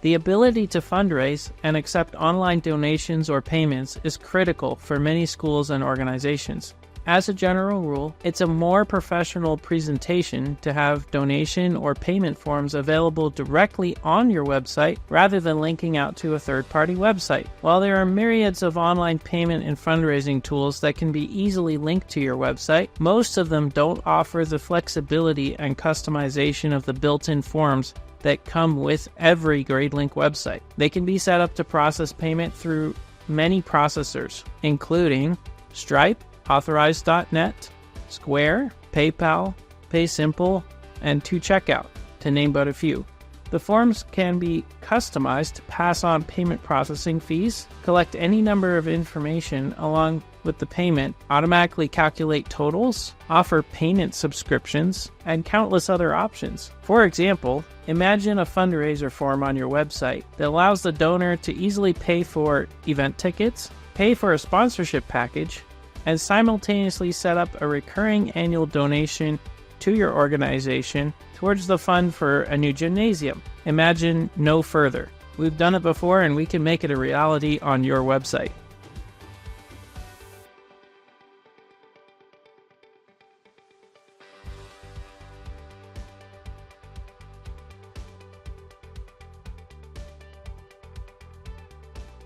The ability to fundraise and accept online donations or payments is critical for many schools and organizations. As a general rule, it's a more professional presentation to have donation or payment forms available directly on your website rather than linking out to a third-party website. While there are myriads of online payment and fundraising tools that can be easily linked to your website, most of them don't offer the flexibility and customization of the built-in forms that come with every Gradelink website. They can be set up to process payment through many processors, including Stripe, Authorize.net, Square, PayPal, PaySimple, and 2Checkout, to name but a few. The forms can be customized to pass on payment processing fees, collect any number of information along with the payment, automatically calculate totals, offer payment subscriptions, and countless other options. For example, imagine a fundraiser form on your website that allows the donor to easily pay for event tickets, pay for a sponsorship package, and simultaneously set up a recurring annual donation to your organization towards the fund for a new gymnasium. Imagine no further. We've done it before and we can make it a reality on your website.